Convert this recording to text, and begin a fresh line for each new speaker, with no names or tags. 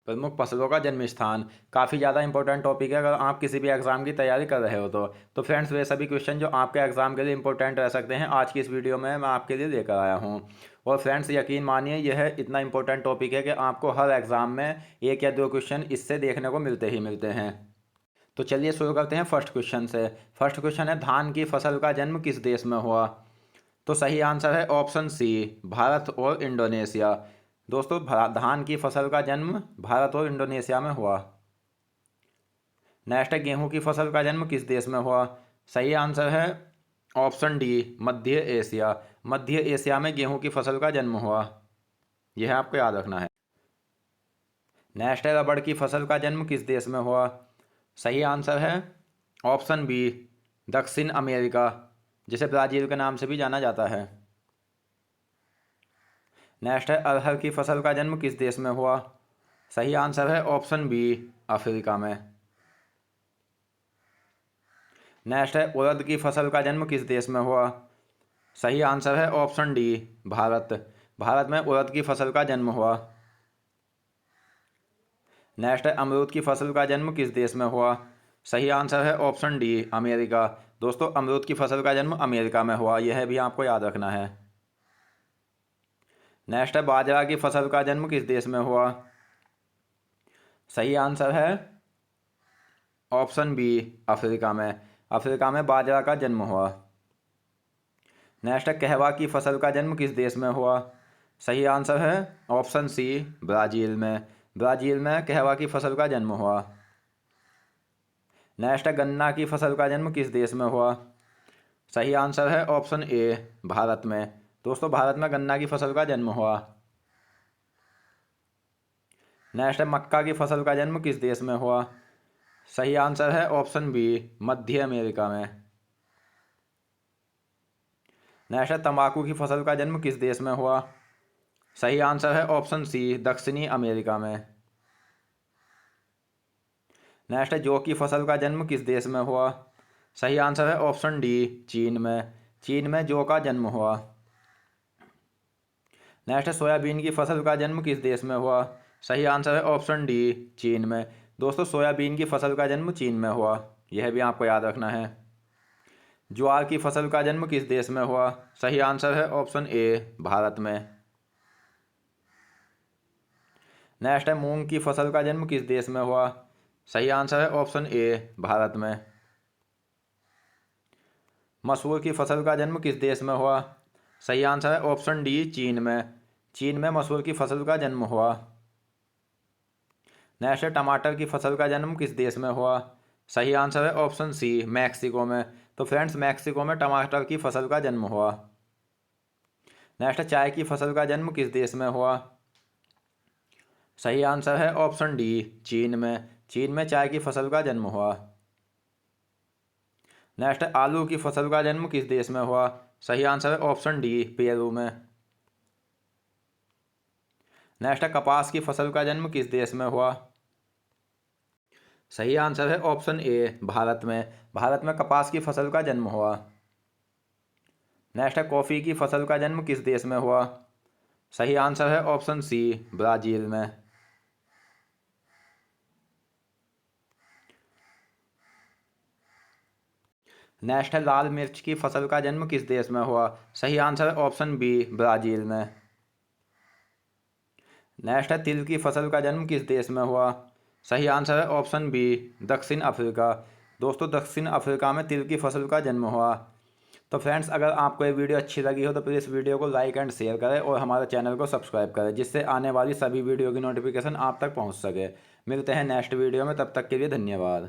प्रमुख फसलों का जन्म स्थान काफ़ी ज़्यादा इंपॉर्टेंट टॉपिक है अगर आप किसी भी एग्ज़ाम की तैयारी कर रहे हो तो फ्रेंड्स वे सभी क्वेश्चन जो आपके एग्ज़ाम के लिए इंपॉर्टेंट रह सकते हैं आज की इस वीडियो में मैं आपके लिए लेकर आया हूँ। और फ्रेंड्स यकीन मानिए यह इतना इंपॉर्टेंट टॉपिक है कि आपको हर एग्ज़ाम में एक या दो क्वेश्चन इससे देखने को मिलते ही मिलते हैं। तो चलिए शुरू करते हैं फर्स्ट क्वेश्चन से। फर्स्ट क्वेश्चन है, धान की फसल का जन्म किस देश में हुआ? तो सही आंसर है ऑप्शन सी, भारत और इंडोनेशिया। दोस्तों धान की फसल का जन्म भारत और इंडोनेशिया में हुआ। नेक्स्ट है, गेहूं की फसल का जन्म किस देश में हुआ? सही आंसर है ऑप्शन डी, मध्य एशिया। मध्य एशिया में गेहूं की फसल का जन्म हुआ, यह आपको याद रखना है। नेक्स्ट है, रबड़ की फसल का जन्म किस देश में हुआ? सही आंसर है ऑप्शन बी, दक्षिण अमेरिका, जिसे ब्राज़ील के नाम से भी जाना जाता है। नेक्स्ट है, अरहर की फसल का जन्म किस देश में हुआ? सही आंसर है ऑप्शन बी, अफ्रीका में। नेक्स्ट है, उड़द की फसल का जन्म किस देश में हुआ? सही आंसर है ऑप्शन डी, भारत। भारत में उड़द की फसल का जन्म हुआ। नेक्स्ट है, अमरूद की फसल का जन्म किस देश में हुआ? सही आंसर है ऑप्शन डी, अमेरिका। दोस्तों अमरूद की फसल का जन्म अमेरिका में हुआ, यह भी आपको याद रखना है। नेक्स्ट है, बाजरा की फसल का जन्म किस देश में हुआ? सही आंसर है ऑप्शन बी, अफ्रीका में। अफ्रीका में बाजरा का जन्म हुआ। नेक्स्ट है, कहवा की फसल का जन्म किस देश में हुआ? सही आंसर है ऑप्शन सी, ब्राज़ील में। ब्राज़ील में कहवा की फसल का जन्म हुआ। नेक्स्ट है, गन्ना की फसल का जन्म किस देश में हुआ? सही आंसर है ऑप्शन ए, भारत में। दोस्तों भारत में गन्ना की फसल का जन्म हुआ। नेक्स्ट है, मक्का की फसल का जन्म किस देश में हुआ? सही आंसर है ऑप्शन बी, मध्य अमेरिका में। नेक्स्ट है, तंबाकू की फसल का जन्म किस देश में हुआ? सही आंसर है ऑप्शन सी, दक्षिणी अमेरिका में। नेक्स्ट है, जौ की फसल का जन्म किस देश में हुआ? सही आंसर है ऑप्शन डी, चीन में। चीन में जौ का जन्म हुआ। नेक्स्ट है, सोयाबीन की फसल का जन्म किस देश में हुआ? सही आंसर है ऑप्शन डी, चीन में। दोस्तों सोयाबीन की फसल का जन्म चीन में हुआ, यह भी आपको याद रखना है। ज्वार की फसल का जन्म किस देश में हुआ? सही आंसर है ऑप्शन ए, भारत में। नेक्स्ट है, मूंग की फसल का जन्म किस देश में हुआ? सही आंसर है ऑप्शन ए, भारत में। मसूर की फसल का जन्म किस देश में हुआ? सही आंसर है ऑप्शन डी, चीन में। चीन में मसूर की फसल का जन्म हुआ। नेक्स्ट है, टमाटर की फसल का जन्म किस देश में हुआ? सही आंसर है ऑप्शन सी, मैक्सिको में। तो फ्रेंड्स मैक्सिको में टमाटर की फसल का जन्म हुआ। नेक्स्ट है, चाय की फसल का जन्म किस देश में हुआ? सही आंसर है ऑप्शन डी, चीन में। चीन में चाय की फसल का जन्म हुआ। नेक्स्ट है, आलू की फसल का जन्म किस देश में हुआ? सही आंसर है ऑप्शन डी, पेरू में। नेक्स्ट है, कपास की फसल का जन्म किस देश में हुआ? सही आंसर है ऑप्शन ए, भारत में। भारत में कपास की फसल का जन्म हुआ। नेक्स्ट है, कॉफ़ी की फसल का जन्म किस देश में हुआ? सही आंसर है ऑप्शन सी, ब्राज़ील में। नेक्स्ट है, लाल मिर्च की फसल का जन्म किस देश में हुआ? सही आंसर है ऑप्शन बी, ब्राज़ील में। नेक्स्ट है, तिल की फसल का जन्म किस देश में हुआ? सही आंसर है ऑप्शन बी, दक्षिण अफ्रीका। दोस्तों दक्षिण अफ्रीका में तिल की फसल का जन्म हुआ। तो फ्रेंड्स अगर आपको ये वीडियो अच्छी लगी हो तो प्लीज़ वीडियो को लाइक एंड शेयर करें और हमारे चैनल को सब्सक्राइब करें, जिससे आने वाली सभी वीडियो की नोटिफिकेशन आप तक पहुंच सके। मिलते हैं नेक्स्ट वीडियो में, तब तक के लिए धन्यवाद।